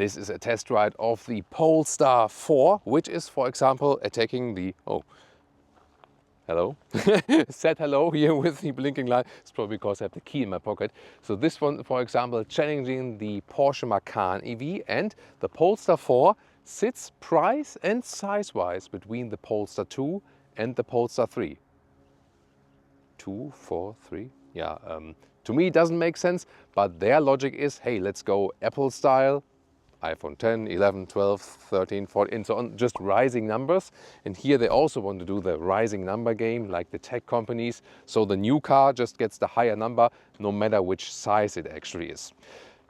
This is a test ride of the Polestar 4, which is, for example, attacking the... Oh, hello. Said hello here with the blinking light. It's probably because I have the key in my pocket. So this one, for example, challenging the Porsche Macan EV, and the Polestar 4 sits price and size-wise between the Polestar 2 and the Polestar 3. 2, 4, 3? Yeah, to me it doesn't make sense, but their logic is, hey, let's go Apple style, iPhone 10, 11, 12, 13, 14, and so on, just rising numbers. And here they also want to do the rising number game like the tech companies. So the new car just gets the higher number no matter which size it actually is.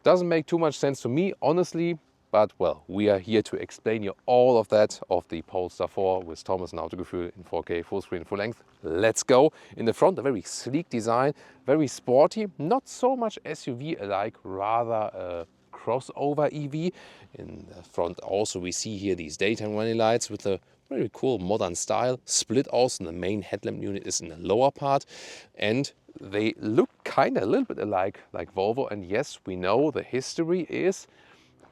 Doesn't make too much sense to me, honestly, but well, we are here to explain you all of that of the Polestar 4 with Thomas and Autogefuehl in 4K, full screen, full length. Let's go. In the front, a very sleek design, very sporty, not so much SUV-alike, rather a crossover EV. In the front also we see here these daytime running lights with a very cool modern style. Split also, the main headlamp unit is in the lower part, and they look kind of a little bit alike like Volvo. And yes, we know the history is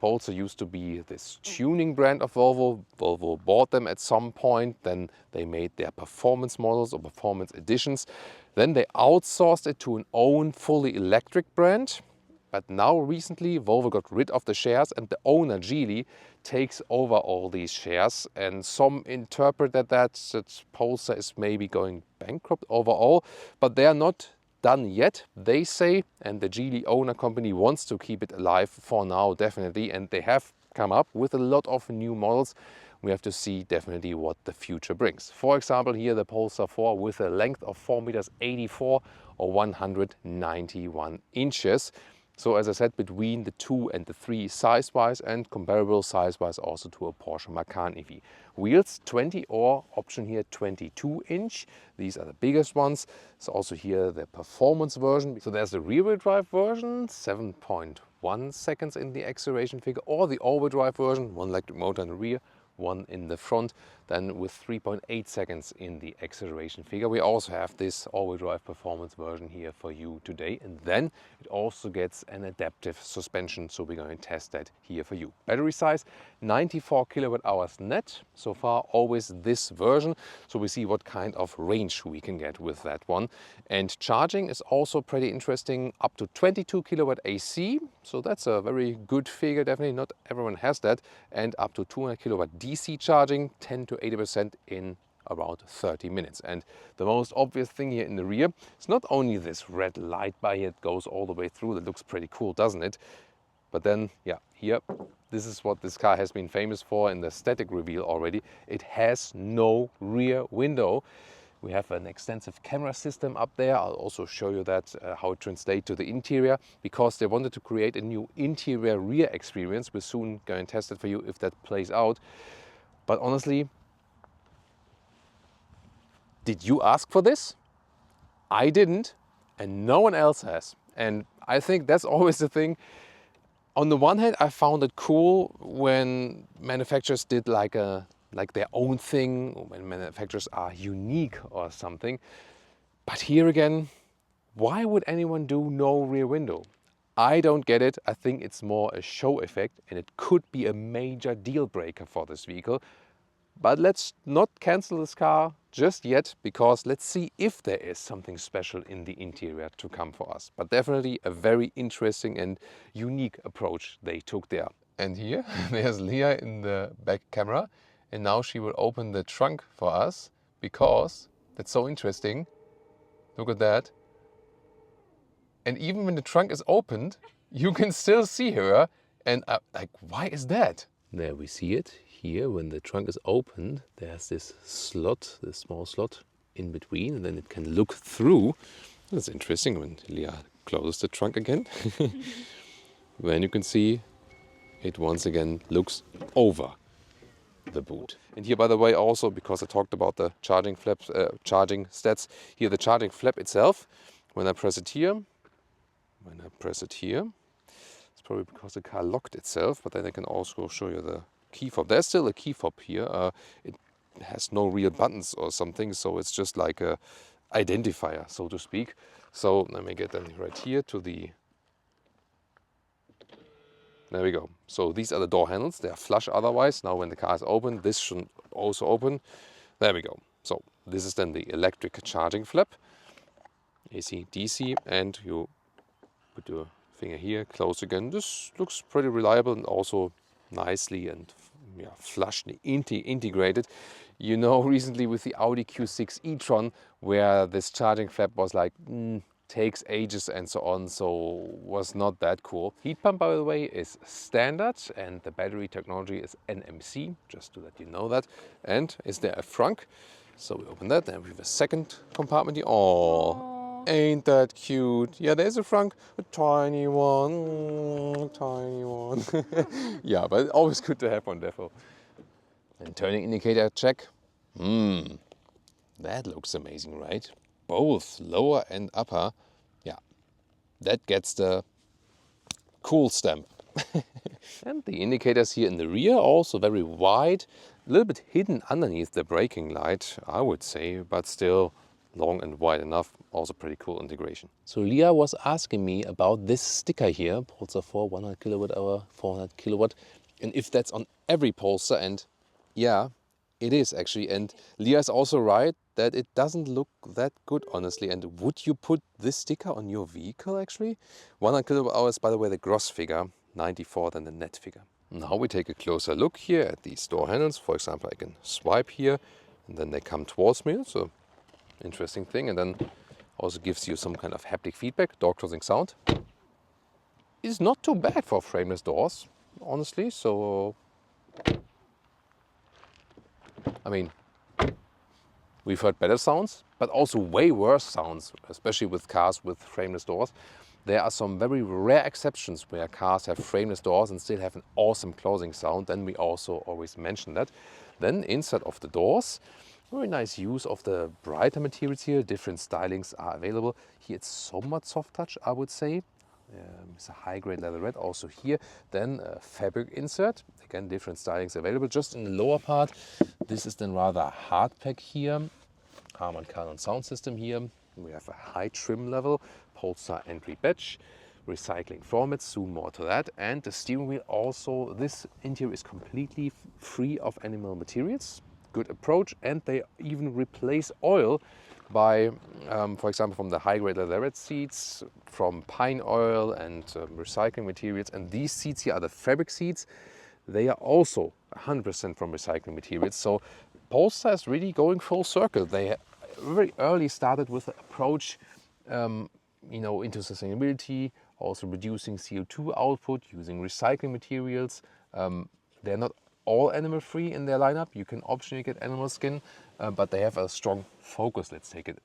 Polestar used to be this tuning brand of Volvo. Volvo bought them at some point, then they made their performance models or performance editions. Then they outsourced it to an own fully electric brand. But now recently Volvo got rid of the shares and the owner Geely takes over all these shares, and some interpreted that Polestar is maybe going bankrupt overall, but they are not done yet, they say, and the Geely owner company wants to keep it alive for now, definitely, and they have come up with a lot of new models. We have to see definitely what the future brings. For example, here the Polestar 4 with a length of 4.84 meters or 191 inches. So as I said, between the 2 and the 3 size-wise, and comparable size-wise also to a Porsche Macan EV. Wheels 20 or option here 22 inch. These are the biggest ones. So also here the performance version. So there's the rear-wheel drive version, 7.1 seconds in the acceleration figure, or the all-wheel drive version, one electric motor in the rear, one in the front, then with 3.8 seconds in the acceleration figure. We also have this all-wheel drive performance version here for you today, and then it also gets an adaptive suspension, so we're going to test that here for you. Battery size 94 kilowatt hours net, so far always this version, so we see what kind of range we can get with that one. And charging is also pretty interesting, up to 22 kilowatt AC, so that's a very good figure, definitely not everyone has that, and up to 200 kilowatt DC charging, 10 to 80% in around 30 minutes. And the most obvious thing here in the rear is not only this red light bar here, it goes all the way through. That looks pretty cool, doesn't it? But then, yeah, here, this is what this car has been famous for in the static reveal already. It has no rear window. We have an extensive camera system up there. I'll also show you that, how it translates to the interior, because they wanted to create a new interior rear experience. We're soon going to test it for you if that plays out. But honestly, did you ask for this? I didn't, and no one else has. And I think that's always the thing. On the one hand, I found it cool when manufacturers did like their own thing, or when manufacturers are unique or something. But here again, why would anyone do no rear window? I don't get it. I think it's more a show effect, and it could be a major deal breaker for this vehicle. But let's not cancel this car just yet, because let's see if there is something special in the interior to come for us. But definitely a very interesting and unique approach they took there. And here there's Leah in the back camera, and now she will open the trunk for us, because that's so interesting. Look at that. And even when the trunk is opened, you can still see her. And like, why is that? There we see it. Here, when the trunk is opened, there's this slot, this small slot in between, and then it can look through. That's interesting when Leah closes the trunk again. Then you can see it once again looks over the boot. And here, by the way, also, because I talked about the charging flaps, charging stats, here the charging flap itself, when I press it here, it's probably because the car locked itself, but then I can also show you the key fob. There's still a key fob here. It has no real buttons or something, so it's just like a identifier, so to speak. So let me get then right here to the There we go. So these are the door handles. They are flush otherwise. Now when the car is open, this should also open. There we go. So this is then the electric charging flap. AC, DC, and you put your finger here, close again. This looks pretty reliable and also nicely and flushed, integrated. You know, recently with the Audi Q6 e-tron, where this charging flap was like, takes ages and so on, so was not that cool. Heat pump, by the way, is standard, and the battery technology is NMC, just to let you know that. And is there a frunk? So we open that, and we have a second compartment here. Oh, ain't that cute? Yeah, there's a frunk, a tiny one, tiny one. Yeah, but always good to have one, therefore. And turning indicator check. That looks amazing, right? Both lower and upper. Yeah, that gets the cool stamp. And the indicators here in the rear also very wide, a little bit hidden underneath the braking light, I would say, but still long and wide enough. Also pretty cool integration. So Leah was asking me about this sticker here, Polestar 4, 100 kilowatt hour, 400 kilowatt, and if that's on every Polestar. And yeah, it is actually. And Leah is also right that it doesn't look that good, honestly. And would you put this sticker on your vehicle, actually? 100 kilowatt hours, by the way, the gross figure, 94 than the net figure. Now we take a closer look here at these door handles. For example, I can swipe here and then they come towards me. So interesting thing. And then also gives you some kind of haptic feedback. Door closing sound is not too bad for frameless doors, honestly. So I mean, we've heard better sounds, but also way worse sounds, especially with cars with frameless doors. There are some very rare exceptions where cars have frameless doors and still have an awesome closing sound. And we also always mention that. Then inside of the doors, very nice use of the brighter materials here. Different stylings are available. Here it's somewhat soft touch, I would say. It's a high-grade leatherette also here. Then a fabric insert. Again, different stylings available. Just in the lower part, this is then rather a hard pack here. Harman Kardon sound system here. We have a high trim level, Polestar entry badge, recycling formats, soon more to that. And the steering wheel also, this interior is completely free of animal materials. Good approach, and they even replace oil by, for example, from the high-grade leatherette seats, from pine oil and recycling materials. And these seats here are the fabric seats. They are also 100% from recycling materials. So Polestar is really going full circle. They very early started with an approach, into sustainability, also reducing CO2 output, using recycling materials. They're not all animal free in their lineup. You can optionally get animal skin, but they have a strong focus, let's take it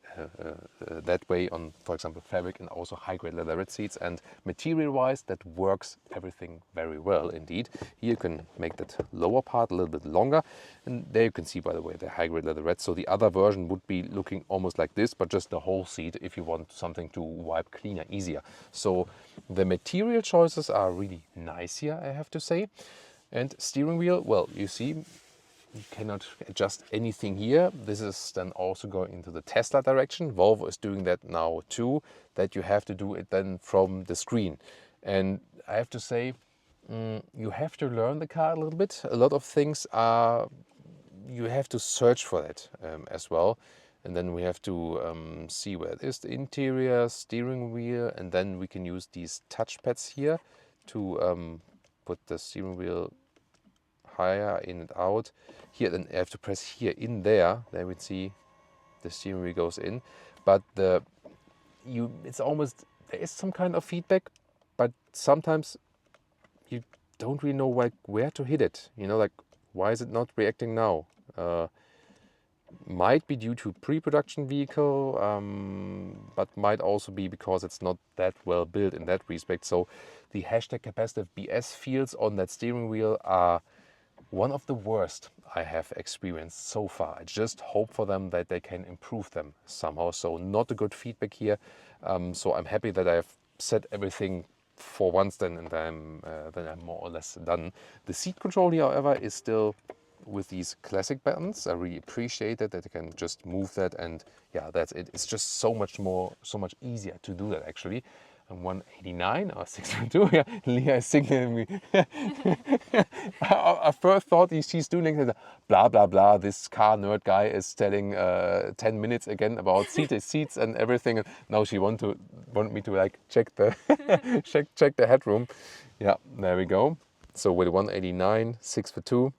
that way, on, for example, fabric and also high-grade leatherette seats. And material-wise, that works everything very well indeed. Here you can make that lower part a little bit longer. And there you can see, by the way, the high-grade leatherette. So the other version would be looking almost like this, but just the whole seat if you want something to wipe cleaner, easier. So the material choices are really nice here, I have to say. And steering wheel, well, you see, you cannot adjust anything here. This is then also going into the Tesla direction. Volvo is doing that now too, that you have to do it then from the screen. And I have to say, you have to learn the car a little bit. A lot of things are, you have to search for that as well. And then we have to see where it is, the interior, steering wheel, and then we can use these touchpads here to put the steering wheel higher, in and out. Here, then I have to press here in there. There we see the steering wheel goes in. But it's almost, there is some kind of feedback, but sometimes you don't really know where to hit it. You know, like, why is it not reacting now? Might be due to pre-production vehicle, but might also be because it's not that well built in that respect. So the hashtag capacitive BS fields on that steering wheel are one of the worst I have experienced so far. I just hope for them that they can improve them somehow. So not a good feedback here. So I'm happy that I've set everything for once then, and then I'm more or less done. The seat control here, however, is still with these classic buttons. I really appreciate that I can just move that, and yeah, that's it. It's just so much easier to do that actually. I'm 189 or 6'2". Yeah, Leah is signaling me. I first thought she's doing it, blah blah blah. This car nerd guy is telling 10 minutes again about seats and everything. And now she want me to like check the check the headroom. Yeah, there we go. So with 189, 6'2",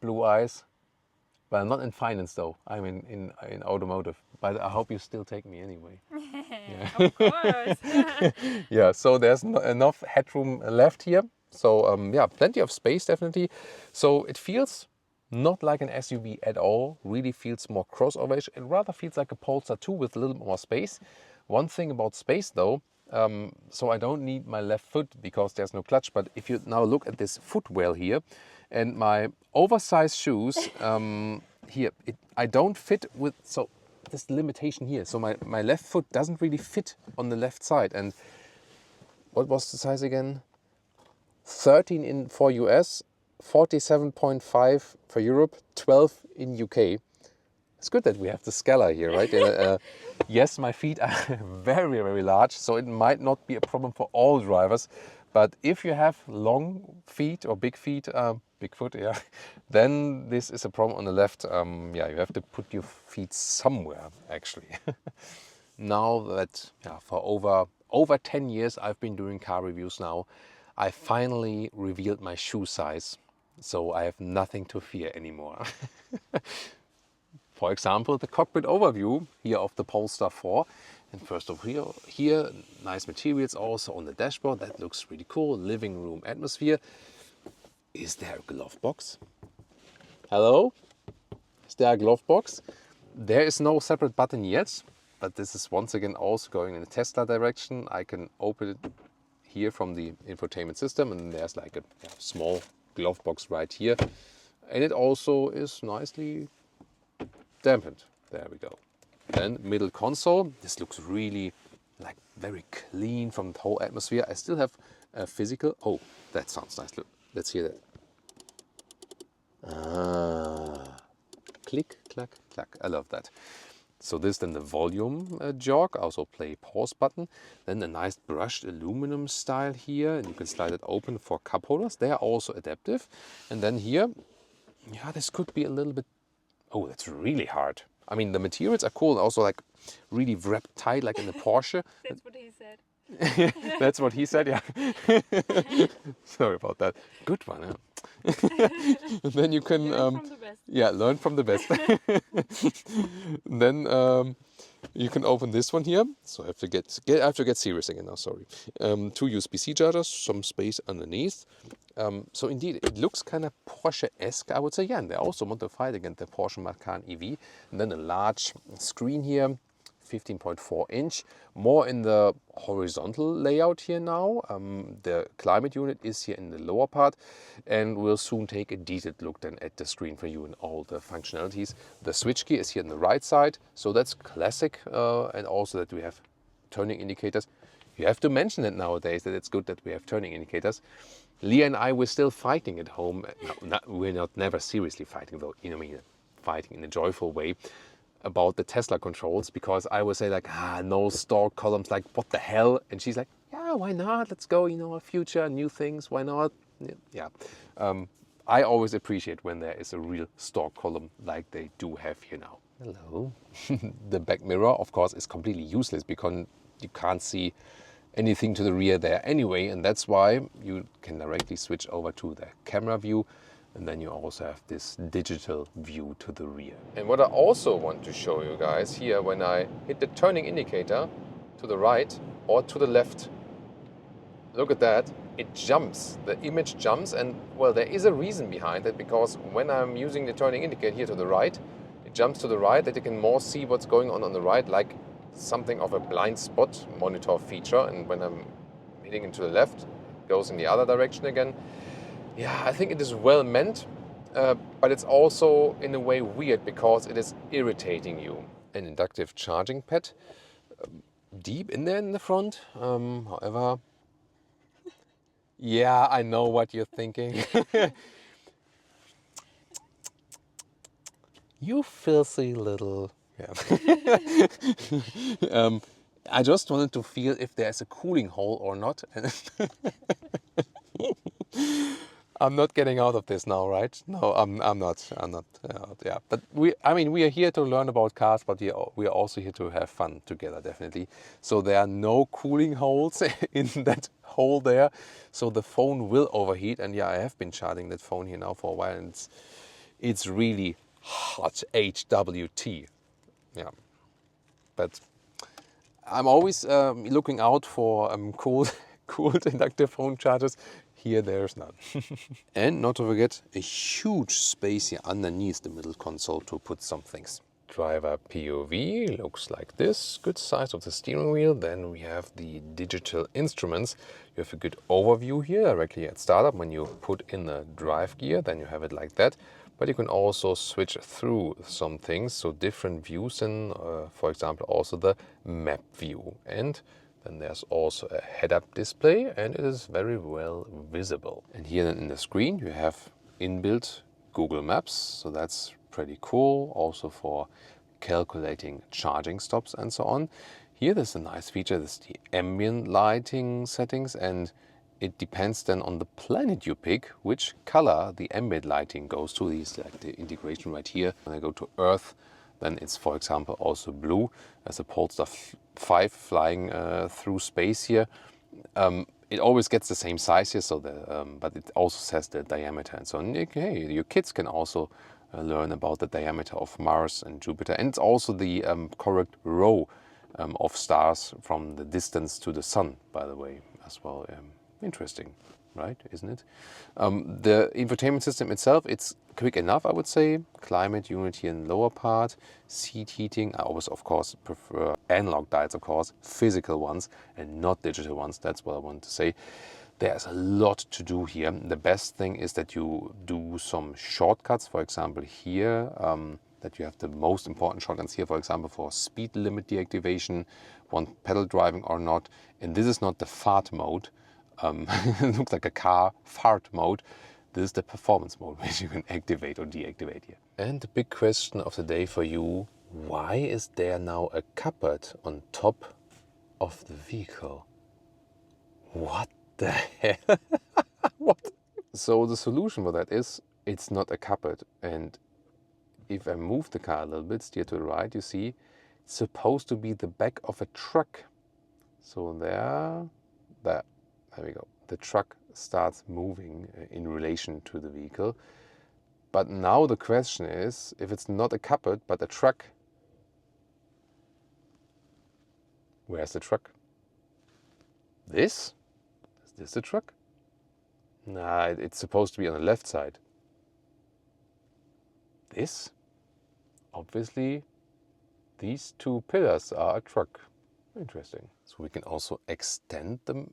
blue eyes. Well, not in finance though. I'm in automotive. But I hope you still take me anyway. Yeah. Of course. Yeah, so there's enough headroom left here. So yeah, plenty of space definitely. So it feels not like an SUV at all. Really feels more crossover-ish. It rather feels like a Polestar 2 with a little bit more space. One thing about space though, so I don't need my left foot because there's no clutch. But if you now look at this footwell here and my oversized shoes here, I don't fit with, so this limitation here. So my left foot doesn't really fit on the left side. And what was the size again? 13 in for US, 47.5 for Europe, 12 in UK. It's good that we have the Scala here, right? Yes, my feet are very, very large, so it might not be a problem for all drivers. But if you have long feet or big feet, big foot, yeah, then this is a problem on the left. Yeah, you have to put your feet somewhere, actually. Now that for over 10 years I've been doing car reviews now, I finally revealed my shoe size, so I have nothing to fear anymore. For example, the cockpit overview here of the Polestar 4. And first of all, here, nice materials also on the dashboard. That looks really cool. Living room atmosphere. Is there a glove box? Hello? Is there a glove box? There is no separate button yet, but this is once again also going in the Tesla direction. I can open it here from the infotainment system, and there's like a small glove box right here. And it also is nicely dampened. There we go. Then middle console. This looks really like very clean from the whole atmosphere. I still have a physical. Oh, that sounds nice. Look, let's hear that. Click, clack, clack. I love that. So this then the volume jog, also play pause button. Then a nice brushed aluminum style here, and you can slide it open for cup holders. They are also adaptive. And then here, yeah, this could be a little bit. Oh, that's really hard. I mean, the materials are cool, and also like really wrapped tight, like in the Porsche. That's what he said. That's what he said, yeah. Sorry about that. Good one, yeah. And then you can Learn from the best. yeah, learn from the best. Then you can open this one here. So I have to get serious again now. Sorry. 2 USB-C chargers, some space underneath. So indeed, it looks kind of Porsche-esque, I would say. Yeah, and they also modified against the Porsche Macan EV. And then a large screen here. 15.4 inch, more in the horizontal layout here now. The climate unit is here in the lower part, and we'll soon take a detailed look then at the screen for you and all the functionalities. The switch key is here on the right side, so that's classic, and also that we have turning indicators. You have to mention it nowadays that it's good that we have turning indicators. Leah and I were still fighting at home. No, we're not never seriously fighting though, you know, I mean, fighting in a joyful way about the Tesla controls, because I would say like, no stalk columns, like what the hell? And she's like, yeah, why not? Let's go, you know, future, new things, why not? Yeah. I always appreciate when there is a real stalk column like they do have here now. Hello. The back mirror, of course, is completely useless because you can't see anything to the rear there anyway, and that's why you can directly switch over to the camera view. And then you also have this digital view to the rear. And what I also want to show you guys here, when I hit the turning indicator to the right or to the left, look at that, it jumps, the image jumps. And well, there is a reason behind it, because when I'm using the turning indicator here to the right, it jumps to the right, that you can more see what's going on the right, like something of a blind spot monitor feature. And when I'm hitting into the left, it goes in the other direction again. Yeah, I think it is well meant, but it's also in a way weird because it is irritating you. An inductive charging pad, deep in there in the front. However, yeah, I know what you're thinking. You filthy little. Yeah. I just wanted to feel if there's a cooling hole or not. I'm not getting out of this now, right? No, I'm not. Yeah, but we are here to learn about cars, but we are also here to have fun together, definitely. So there are no cooling holes in that hole there, so the phone will overheat. And yeah, I have been charging that phone here now for a while, and it's really hot. HWT. Yeah, but I'm always looking out for cooled inductive phone chargers. Here there's none. And not to forget, a huge space here underneath the middle console to put some things. Driver POV looks like this. Good size of the steering wheel. Then we have the digital instruments. You have a good overview here directly at startup. When you put in the drive gear, then you have it like that. But you can also switch through some things, so different views in, for example, also the map view. And then there's also a head-up display, and it is very well visible. And here in the screen you have inbuilt Google Maps, so that's pretty cool, also for calculating charging stops and so on. Here there's a nice feature, this is the ambient lighting settings, and it depends then on the planet you pick, which color the ambient lighting goes to. These like the integration right here. When I go to Earth, then it's, for example, also blue. As a Polestar 5 flying through space here, it always gets the same size here, so but it also says the diameter and so on. Hey, your kids can also learn about the diameter of Mars and Jupiter, and it's also the correct row of stars from the distance to the sun, by the way, as well. Interesting, right? Isn't it? The infotainment system itself, it's quick enough, I would say. Climate unit here in the lower part, seat heating. I always, of course, prefer analog dials, of course, physical ones and not digital ones. That's what I want to say. There's a lot to do here. The best thing is that you do some shortcuts. For example, here, that you have the most important shortcuts here, for example, for speed limit deactivation, one pedal driving or not. And this is not the fart mode. It looks like a car fart mode. This is the performance mode, which you can activate or deactivate here. And the big question of the day for you, why is there now a cupboard on top of the vehicle? What the hell? What? So the solution for that is, it's not a cupboard. And if I move the car a little bit, steer to the right, you see, it's supposed to be the back of a truck. So there we go. The truck starts moving in relation to the vehicle. But now the question is, if it's not a cupboard but a truck, where's the truck? This? Is this the truck? Nah, it's supposed to be on the left side. This? Obviously, these two pillars are a truck. Interesting. So we can also extend the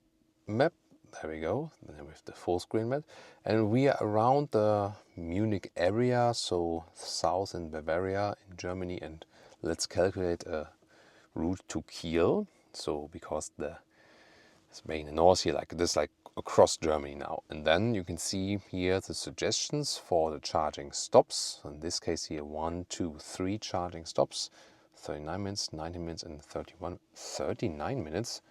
map. There we go. Then we have the full screen map. And we are around the Munich area, so south in Bavaria, in Germany. And let's calculate a route to Kiel. So because it's main and north here, like this, like across Germany now. And then you can see here the suggestions for the charging stops. In this case here, 1, 2, 3 charging stops. 39 minutes, 90 minutes, and 39 minutes.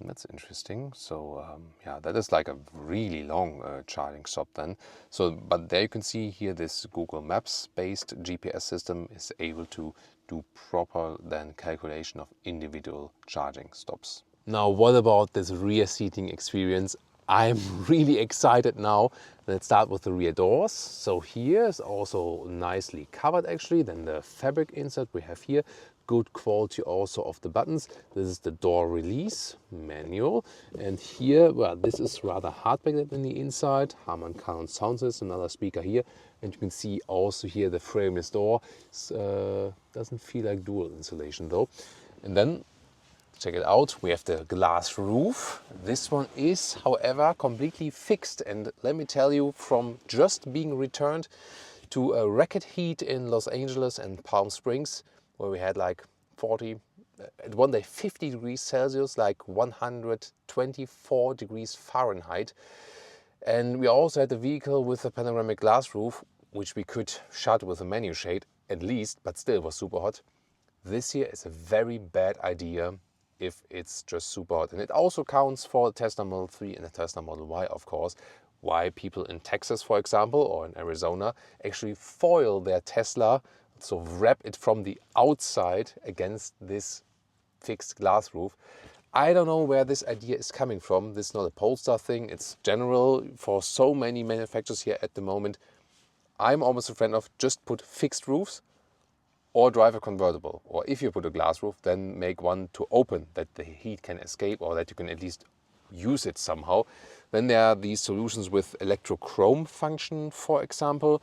That's interesting. So yeah, that is like a really long charging stop then. So, but there you can see here this Google Maps based GPS system is able to do proper then calculation of individual charging stops. Now, what about this rear seating experience? I'm really excited now. Let's start with the rear doors. So here is also nicely covered actually. Then the fabric insert we have here. Good quality also of the buttons. This is the door release manual. And here, well, this is rather hard-packed in the inside. Harman Kardon sound system, another speaker here. And you can see also here the frameless door. Doesn't feel like dual insulation though. And then check it out, we have the glass roof. This one is, however, completely fixed. And let me tell you, from just being returned to a record heat in Los Angeles and Palm Springs, where we had like 40, at one day 50 degrees Celsius, like 124 degrees Fahrenheit. And we also had the vehicle with a panoramic glass roof, which we could shut with a menu shade at least, but still was super hot. This here is a very bad idea if it's just super hot. And it also counts for the Tesla Model 3 and the Tesla Model Y, of course. Why people in Texas, for example, or in Arizona, actually foil their Tesla, so wrap it from the outside against this fixed glass roof. I don't know where this idea is coming from. This is not a Polestar thing. It's general for so many manufacturers here at the moment. I'm almost a friend of just put fixed roofs or drive a convertible. Or if you put a glass roof, then make one to open, that the heat can escape or that you can at least use it somehow. Then there are these solutions with electrochrome function, for example.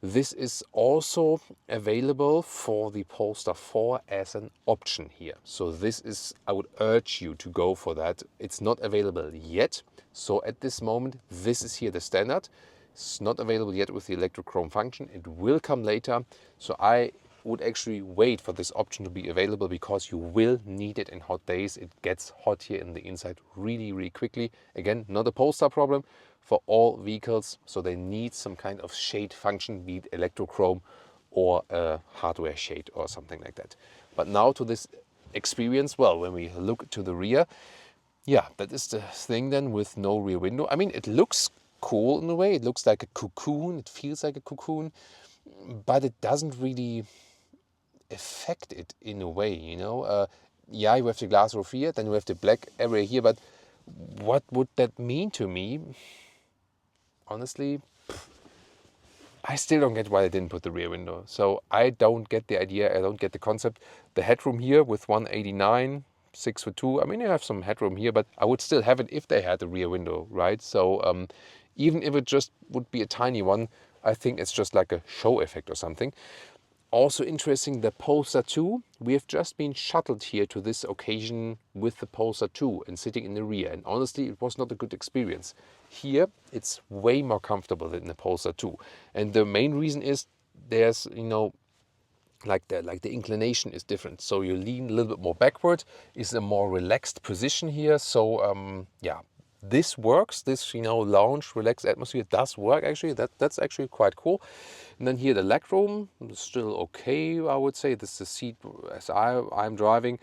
This is also available for the Polestar 4 as an option here. So this is, I would urge you to go for that. It's not available yet. So at this moment, this is here the standard. It's not available yet with the electrochrome function. It will come later. So I would actually wait for this option to be available because you will need it in hot days. It gets hot here in the inside really, really quickly. Again, not a Polestar problem for all vehicles. So they need some kind of shade function, be it electrochrome or a hardware shade or something like that. But now to this experience, well, when we look to the rear, yeah, that is the thing then with no rear window. I mean, it looks cool in a way. It looks like a cocoon. It feels like a cocoon, but it doesn't really affect it in a way, you know. Yeah, you have the glass roof here, then you have the black area here, but what would that mean to me? Honestly, I still don't get why I didn't put the rear window. So I don't get the idea, I don't get the concept. The headroom here with 189, 6'2", I mean, you have some headroom here, but I would still have it if they had the rear window, right? So even if it just would be a tiny one, I think it's just like a show effect or something. Also interesting, the Polestar 2, we have just been shuttled here to this occasion with the Polestar 2 and sitting in the rear. And honestly, it was not a good experience. Here, it's way more comfortable than the Polestar 2. And the main reason is there's, you know, like the inclination is different. So you lean a little bit more backward. It's a more relaxed position here. So yeah, this works. This, you know, lounge, relaxed atmosphere does work actually. That's actually quite cool. And then here the legroom is still okay, I would say. This is the seat as I'm driving.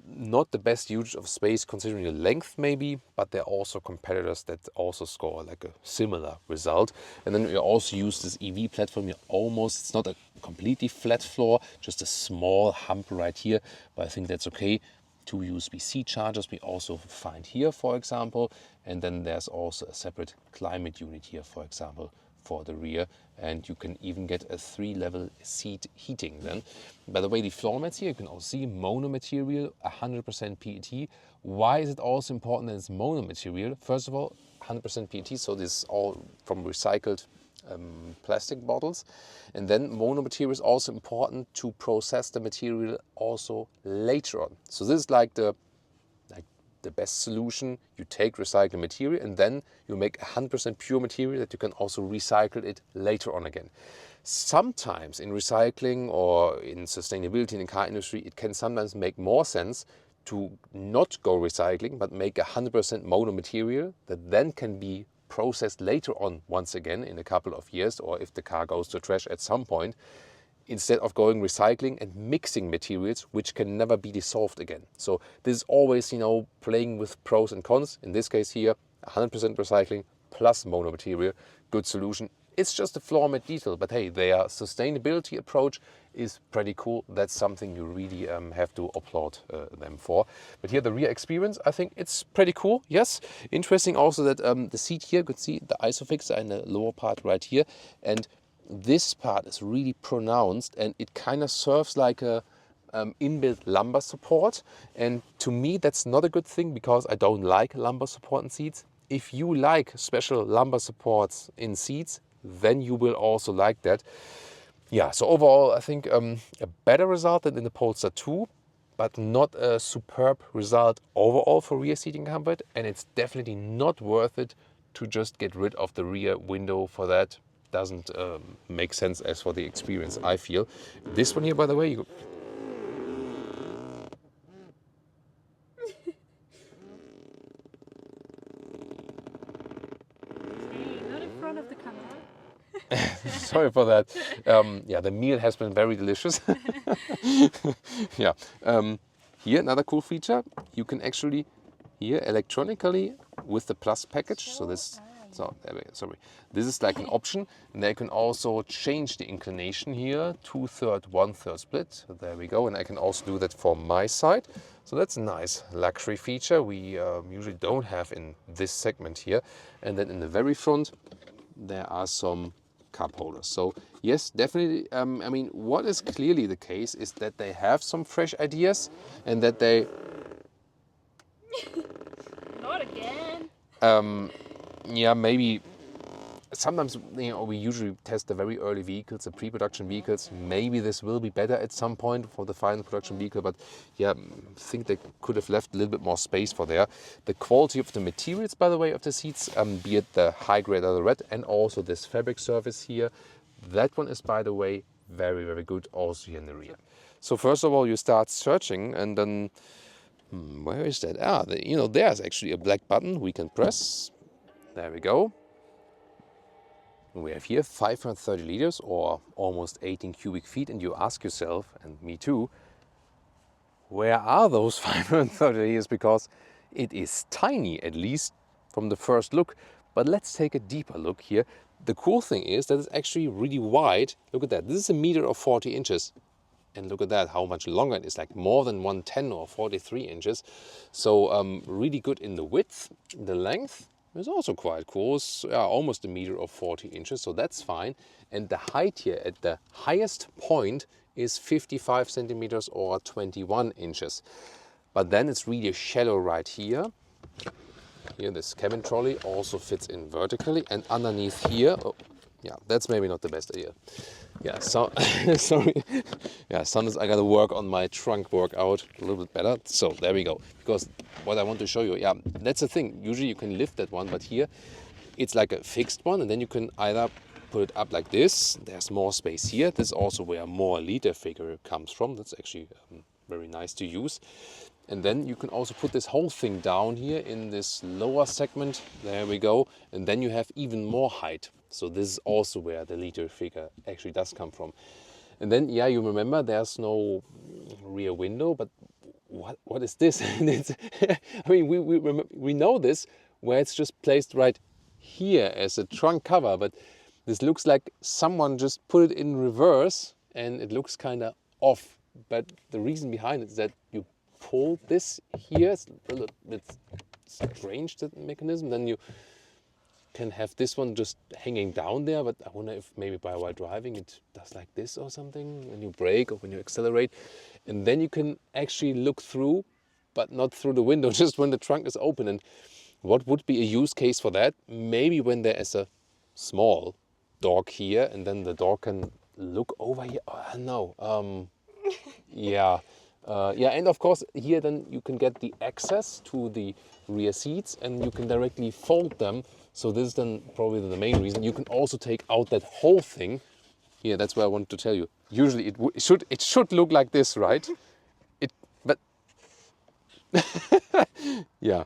Not the best use of space considering the length maybe, but there are also competitors that also score like a similar result. And then we also use this EV platform here almost, it's not a completely flat floor, just a small hump right here, but I think that's okay. 2 USB-C chargers we also find here, for example. And then there's also a separate climate unit here, for example, for the rear, and you can even get a 3-level seat heating then. By the way, the floor mats here, you can also see mono material, 100% PET. Why is it also important that it's mono material? First of all, 100% PET, so this is all from recycled plastic bottles. And then mono material is also important to process the material also later on. So this is like the best solution. You take recycled material and then you make 100% pure material that you can also recycle it later on again. Sometimes in recycling or in sustainability in the car industry, it can sometimes make more sense to not go recycling, but make 100% mono material that then can be processed later on once again in a couple of years, or if the car goes to trash at some point, instead of going recycling and mixing materials which can never be dissolved again. So this is always, you know, playing with pros and cons. In this case here, 100% recycling plus mono material, good solution. It's just a floor mat detail, but hey, their sustainability approach is pretty cool. That's something you really have to applaud them for. But here the rear experience, I think it's pretty cool. Yes, interesting also that the seat here, you could see the isofix in the lower part right here, and this part is really pronounced and it kind of serves like a inbuilt lumbar support. And to me, that's not a good thing because I don't like lumbar support in seats. If you like special lumbar supports in seats, then you will also like that. Yeah, so overall, I think a better result than in the Polestar 2, but not a superb result overall for rear seating comfort. And it's definitely not worth it to just get rid of the rear window for that. Doesn't make sense as for the experience, I feel. This one here, by the way, you Hey, not in front of the camera. sorry for that. Yeah, the meal has been very delicious. Yeah. Here, another cool feature, you can actually, here, electronically with the Plus package, so this, sorry, this is like an option, and they can also change the inclination here, 2/3, 1/3 split, so there we go, and I can also do that for my side. So that's a nice luxury feature we usually don't have in this segment here. And then in the very front, there are some cup holders. So yes, definitely, I mean, what is clearly the case is that they have some fresh ideas and that they... Not again. Yeah, maybe sometimes, you know, we usually test the very early vehicles, the pre-production vehicles. Maybe this will be better at some point for the final production vehicle, but yeah, I think they could have left a little bit more space for there. The quality of the materials, by the way, of the seats, be it the high grade or the red, and also this fabric surface here, that one is, by the way, very, very good also here in the rear. So first of all, you start searching, and then where is that? You know, there's actually a black button we can press. There we go. We have here 530 liters or almost 18 cubic feet, and you ask yourself, and me too, where are those 530 liters? Because it is tiny, at least from the first look. But let's take a deeper look here. The cool thing is that it's actually really wide. Look at that. This is 1 meter or 40 inches. And look at that, how much longer it is, like more than 110 or 43 inches. So really good in the width. The length is also quite cool. It's almost 1 meter or 40 inches, so that's fine. And the height here at the highest point is 55 centimeters or 21 inches. But then it's really shallow right here. Here, this cabin trolley also fits in vertically, and underneath here, oh, yeah, that's maybe not the best idea. Yeah, so sorry. Yeah, sometimes I gotta work on my trunk workout a little bit better. So there we go. Because what I want to show you, yeah, that's the thing. Usually you can lift that one, but here it's like a fixed one, and then you can either put it up like this. There's more space here. This is also where more liter figure comes from. That's actually very nice to use. And then you can also put this whole thing down here in this lower segment. There we go. And then you have even more height. So this is also where the liter figure actually does come from. And then, yeah, you remember there's no rear window, but what is this? I mean, we know this, where it's just placed right here as a trunk cover, but this looks like someone just put it in reverse and it looks kind of off. But the reason behind it is that you pull this here. It's a little bit strange, the mechanism. Then you can have this one just hanging down there, but I wonder if maybe while driving it does like this or something when you brake or when you accelerate. And then you can actually look through, but not through the window, just when the trunk is open. And what would be a use case for that? Maybe when there is a small dog here and then the dog can look over here. Oh, no. Yeah. Yeah, and of course here then you can get the access to the rear seats and you can directly fold them. So this is then probably the main reason. You can also take out that whole thing. Here, that's what I wanted to tell you. Usually it should look like this, right? But yeah.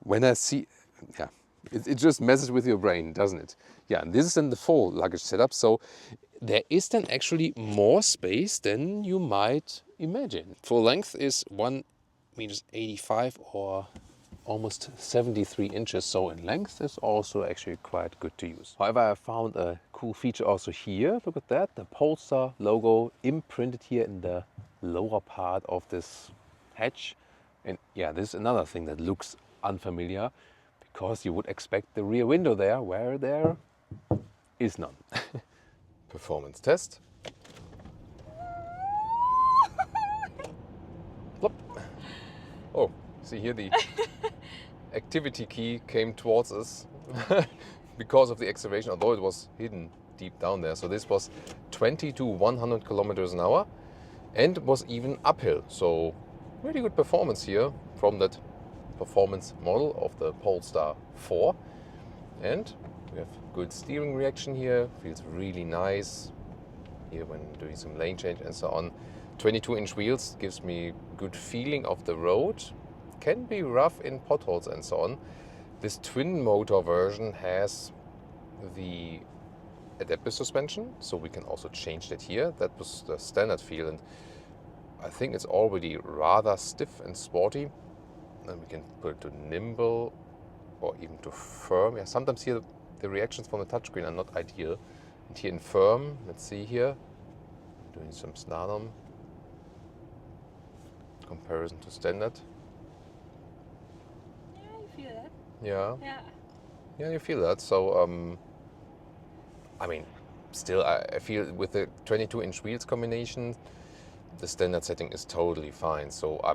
When I see, yeah, it just messes with your brain, doesn't it? Yeah, and this is then the full luggage setup. So there is then actually more space than you might imagine. Full length is 1 meters 85 or almost 73 inches. So in length is also actually quite good to use. However, I found a cool feature also here. Look at that, the Polestar logo imprinted here in the lower part of this hatch. And yeah, this is another thing that looks unfamiliar because you would expect the rear window there, where there is none. Performance test. Plop. Oh, see here the activity key came towards us because of the acceleration, although it was hidden deep down there. So this was 20 to 100 kilometers an hour and was even uphill. So really good performance here from that performance model of the Polestar 4. And we have good steering reaction here, feels really nice here when doing some lane change and so on. 22-inch wheels gives me good feeling of the road. Can be rough in potholes and so on. This twin motor version has the adaptive suspension, so we can also change that here. That was the standard feel, and I think it's already rather stiff and sporty. And we can put it to nimble or even to firm. Yeah, sometimes here the reactions from the touchscreen are not ideal. And here in firm, let's see here, doing some slalom comparison to standard. Yeah, you feel that. Yeah. Yeah. Yeah, you feel that. So, I mean, still, I feel with the 22-inch wheels combination, the standard setting is totally fine. So I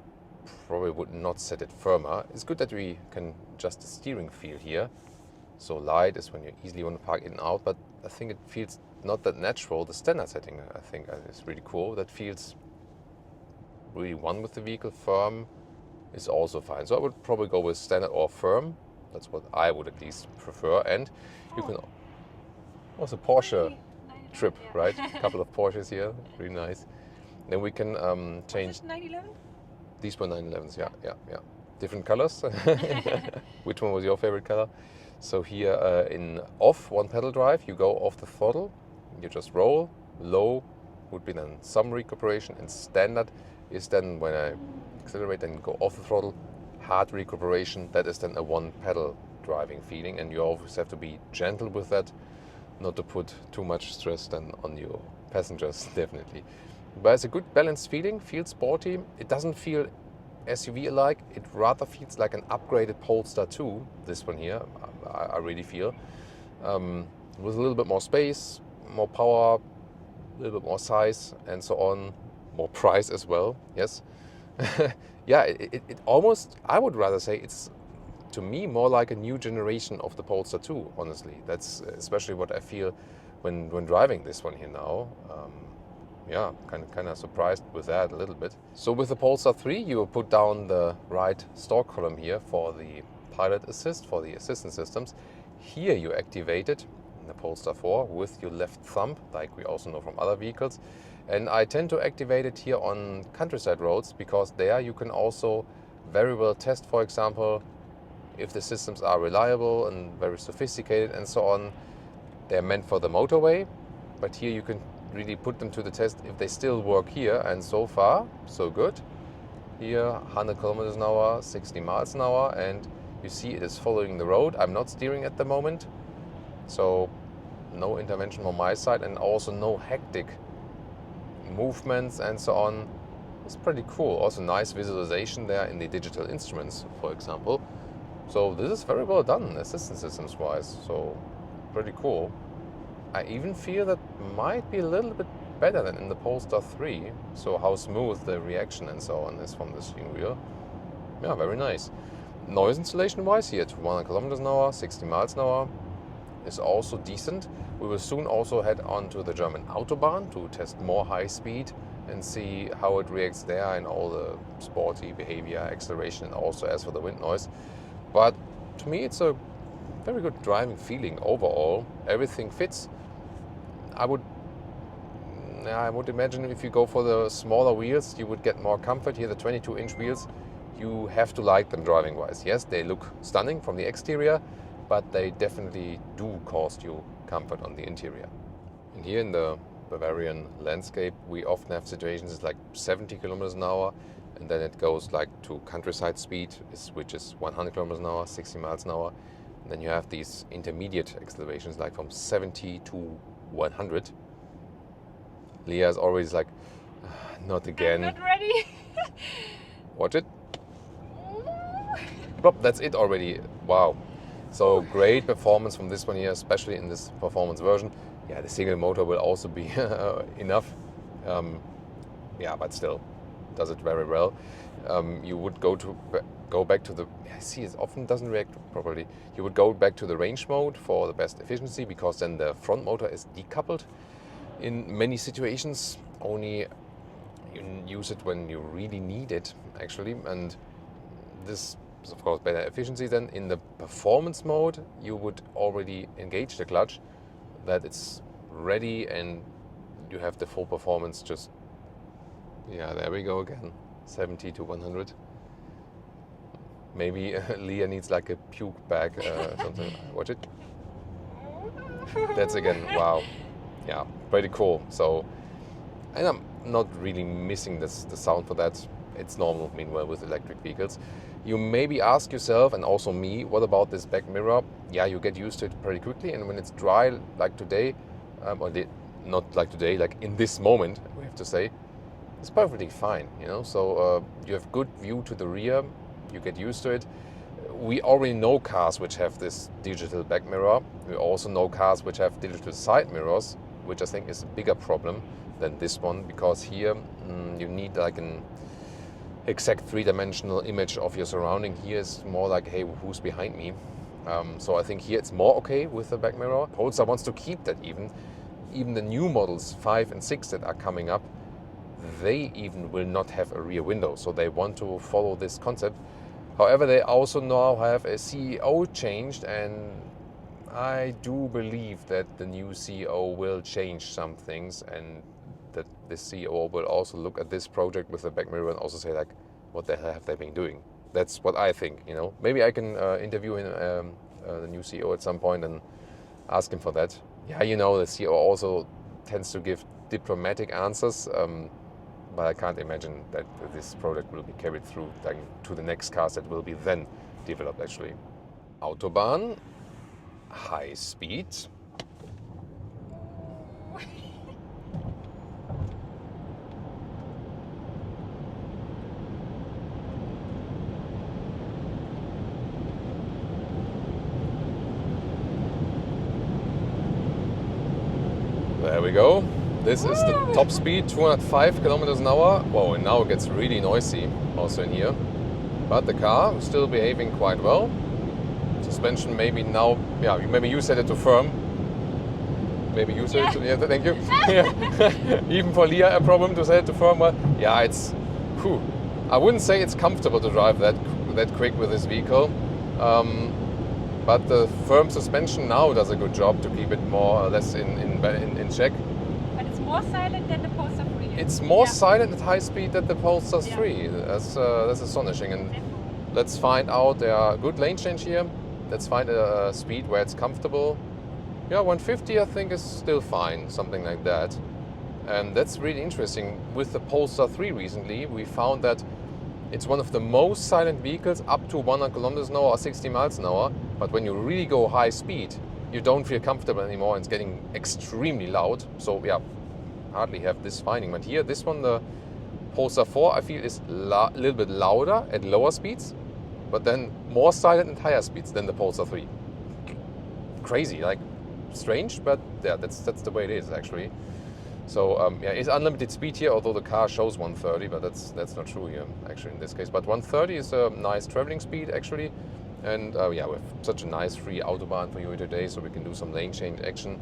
probably would not set it firmer. It's good that we can adjust the steering feel here. So light is when you easily want to park in and out, but I think it feels not that natural. The standard setting, I think, is really cool. That feels really one with the vehicle. Firm is also fine. So I would probably go with standard or firm. That's what I would at least prefer. And you can also Porsche trip, yeah. right? A couple of Porsches here, really nice. Then we can change. 911? These were 911s, yeah. Different colors. Which one was your favorite color? So here in off, one pedal drive, you go off the throttle, you just roll. Low would be then some recuperation, and standard is then when I accelerate and go off the throttle, hard recuperation. That is then a one pedal driving feeling, and you always have to be gentle with that, not to put too much stress then on your passengers, definitely. But it's a good balanced feeling, feels sporty. It doesn't feel SUV-alike, it rather feels like an upgraded Polestar 2, this one here, I really feel. With a little bit more space, more power, a little bit more size, and so on, more price as well, yes. Yeah, it almost, I would rather say it's, to me, more like a new generation of the Polestar 2, honestly. That's especially what I feel when driving this one here now. Yeah, kind of surprised with that a little bit. So with the Polestar 3, you will put down the right stalk column here for the pilot assist, for the assistance systems. Here you activate it in the Polestar 4 with your left thumb, like we also know from other vehicles. And I tend to activate it here on countryside roads because there you can also very well test, for example, if the systems are reliable and very sophisticated and so on. They're meant for the motorway, but here you can really put them to the test if they still work here, and so far so good. Here 100 kilometers an hour, 60 miles an hour, and you see it is following the road. I'm not steering at the moment, so no intervention on my side, and also no hectic movements and so on. It's pretty cool. Also nice visualization there in the digital instruments, for example. So this is very well done assistance systems wise, so pretty cool. I even feel that might be a little bit better than in the Polestar 3. So how smooth the reaction and so on is from the steering wheel. Yeah, very nice. Noise insulation wise here to 100 kilometers an hour, 60 miles an hour is also decent. We will soon also head on to the German Autobahn to test more high speed and see how it reacts there and all the sporty behavior, acceleration, and also as for the wind noise. But to me it's a very good driving feeling overall. Everything fits. I would imagine if you go for the smaller wheels, you would get more comfort. Here, the 22-inch wheels, you have to like them driving-wise. Yes, they look stunning from the exterior, but they definitely do cost you comfort on the interior. And here in the Bavarian landscape, we often have situations like 70 kilometers an hour, and then it goes like to countryside speed, which is 100 kilometers an hour, 60 miles an hour. And then you have these intermediate accelerations, like from 70 to 100. Leah is always like, not again. I'm not ready. Watch it. Plop, that's it already. Wow. So great performance from this one here, especially in this performance version. Yeah, the single motor will also be enough. Yeah, but still does it very well. You would go back to the, I see it often doesn't react properly. You would go back to the range mode for the best efficiency, because then the front motor is decoupled in many situations. Only you use it when you really need it, actually. And this is of course better efficiency. Then in the performance mode, you would already engage the clutch, that it's ready and you have the full performance. Just, yeah, there we go again, 70 to 100. Maybe Leah needs like a puke bag, something. Watch it. That's again, wow. Yeah, pretty cool. So, and I'm not really missing the sound for that. It's normal, meanwhile, with electric vehicles. You maybe ask yourself, and also me, what about this back mirror? Yeah, you get used to it pretty quickly, and when it's dry, like today, not like today, like in this moment, we have to say, it's perfectly fine, you know. So you have good view to the rear, you get used to it. We already know cars which have this digital back mirror. We also know cars which have digital side mirrors, which I think is a bigger problem than this one, because here you need like an exact three-dimensional image of your surrounding. Here is more like, hey, who's behind me? So I think here it's more okay with the back mirror. Polestar wants to keep that even. Even the new models 5 and 6 that are coming up, they even will not have a rear window. So they want to follow this concept. However, they also now have a CEO changed, and I do believe that the new CEO will change some things, and that the CEO will also look at this project with the back mirror and also say like, what the hell have they been doing? That's what I think, you know. Maybe I can interview the new CEO at some point and ask him for that. Yeah, you know, the CEO also tends to give diplomatic answers, but I can't imagine that this project will be carried through like, to the next cars that will be then developed actually. Autobahn, high speed. There we go. This is the top speed, 205 kilometers an hour. Whoa, and now it gets really noisy also in here. But the car is still behaving quite well. Suspension maybe now, yeah, maybe you set it to firm. Maybe you set it to, yeah, thank you. Yeah. Even for Leah a problem to set it to firm. Well, yeah, it's, whew. I wouldn't say it's comfortable to drive that quick with this vehicle. But the firm suspension now does a good job to keep it more or less in check. But it's more silent than the Polestar 3. It's more silent at high speed than the Polestar 3. That's astonishing. And let's find out, there are good lane change here. Let's find a speed where it's comfortable. Yeah, 150 I think is still fine, something like that. And that's really interesting. With the Polestar 3 recently, we found that it's one of the most silent vehicles up to 100 kilometers an hour or 60 miles an hour. But when you really go high speed, you don't feel comfortable anymore. It's getting extremely loud. So yeah, hardly have this finding. But here, this one, the Polestar 4, I feel is a little bit louder at lower speeds, but then more silent at higher speeds than the Polestar 3. Crazy, like strange, but yeah, that's the way it is actually. So yeah, it's unlimited speed here, although the car shows 130, but that's not true here actually in this case. But 130 is a nice traveling speed actually. And yeah, we have such a nice free Autobahn for you today, so we can do some lane change action.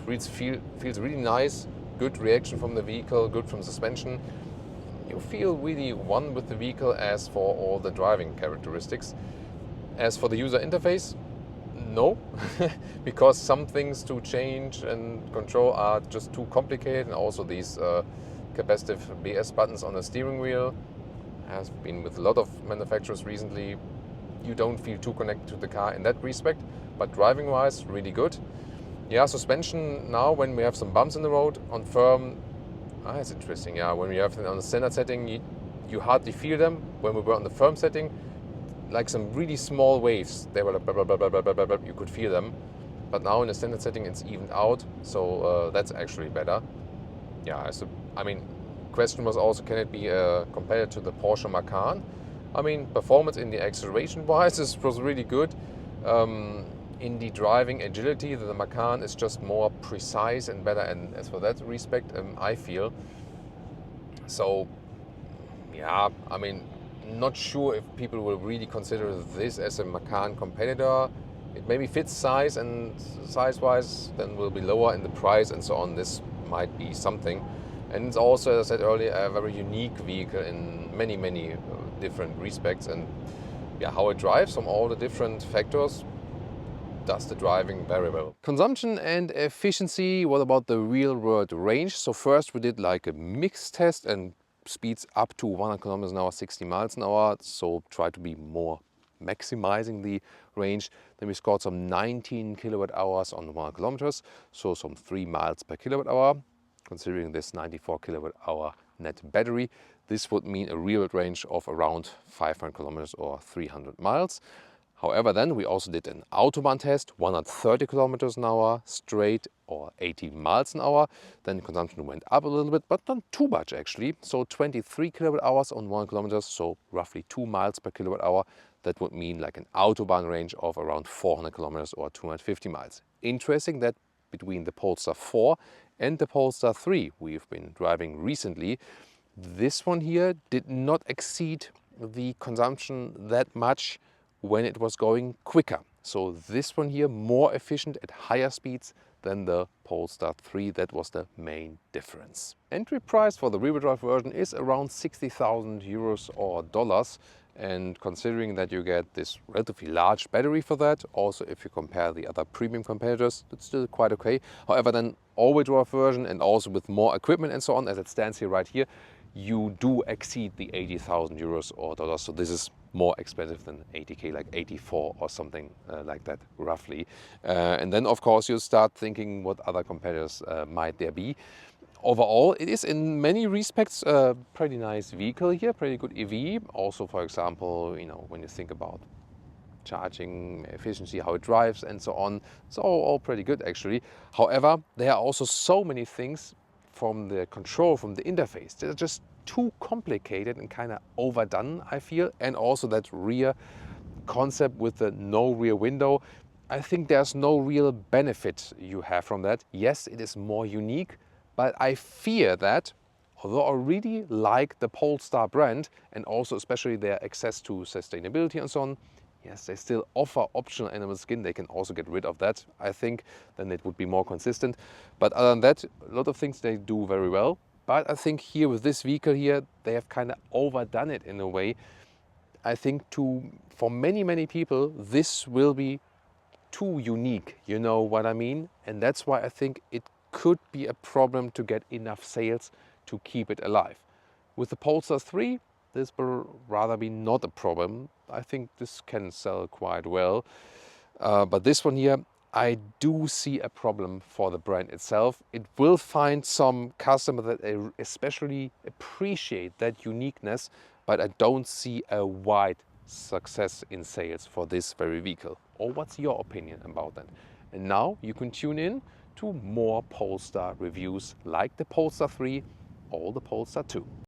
It feels really nice, good reaction from the vehicle, good from suspension. You feel really one with the vehicle as for all the driving characteristics. As for the user interface, no, because some things to change and control are just too complicated, and also these capacitive BS buttons on the steering wheel has been with a lot of manufacturers recently. You don't feel too connected to the car in that respect, but driving wise, really good. Yeah, suspension now when we have some bumps in the road on firm, it's interesting. Yeah, when we have it on the standard setting, you hardly feel them. When we were on the firm setting, like some really small waves, they were like blah, blah, blah, blah, blah, blah, blah, blah, you could feel them. But now in the standard setting, it's evened out, so that's actually better. Yeah, I mean, question was also, can it be compared to the Porsche Macan? I mean, performance in the acceleration wise was really good. In the driving agility, the Macan is just more precise and better, and as for that respect, I feel. So, yeah, I mean, not sure if people will really consider this as a Macan competitor. It maybe fits size, and size-wise then will be lower in the price and so on. This might be something. And it's also, as I said earlier, a very unique vehicle in many, many different respects. And yeah, how it drives from all the different factors does the driving very well. Consumption and efficiency. What about the real world range? So first we did like a mixed test and speeds up to 100 kilometers an hour, 60 miles an hour. So try to be more maximizing the range. Then we scored some 19 kilowatt hours on 1 kilometers, so some 3 miles per kilowatt hour. Considering this 94 kilowatt hour net battery, this would mean a real range of around 500 kilometers or 300 miles. However, then we also did an Autobahn test, 130 kilometers an hour straight or 80 miles an hour. Then consumption went up a little bit, but not too much actually. So 23 kilowatt hours on 1 kilometer, so roughly 2 miles per kilowatt hour. That would mean like an Autobahn range of around 400 kilometers or 250 miles. Interesting that between the Polestar 4 and the Polestar 3 we've been driving recently, this one here did not exceed the consumption that much when it was going quicker. So this one here more efficient at higher speeds than the Polestar 3. That was the main difference. Entry price for the rear wheel drive version is around 60,000 euros or dollars. And considering that you get this relatively large battery for that, also if you compare the other premium competitors, it's still quite okay. However, then all-wheel drive version and also with more equipment and so on, as it stands here right here, you do exceed the 80,000 euros or dollars. So this is more expensive than 80k, like 84 or something like that roughly. And then of course you start thinking what other competitors might there be. Overall, it is in many respects a pretty nice vehicle here, pretty good EV. Also, for example, you know, when you think about charging efficiency, how it drives and so on, it's all pretty good actually. However, there are also so many things from the control, from the interface, they're just too complicated and kind of overdone, I feel. And also that rear concept with the no rear window, I think there's no real benefit you have from that. Yes, it is more unique, but I fear that, although I really like the Polestar brand and also especially their access to sustainability and so on, yes, they still offer optional animal skin. They can also get rid of that, I think. Then it would be more consistent. But other than that, a lot of things they do very well. But I think here with this vehicle here, they have kind of overdone it in a way. I think for many people, this will be too unique, you know what I mean? And that's why I think it could be a problem to get enough sales to keep it alive. With the Polestar 3, this will rather be not a problem. I think this can sell quite well. But this one here, I do see a problem for the brand itself. It will find some customers that especially appreciate that uniqueness, but I don't see a wide success in sales for this very vehicle. Or what's your opinion about that? And now you can tune in to more Polestar reviews like the Polestar 3 or the Polestar 2.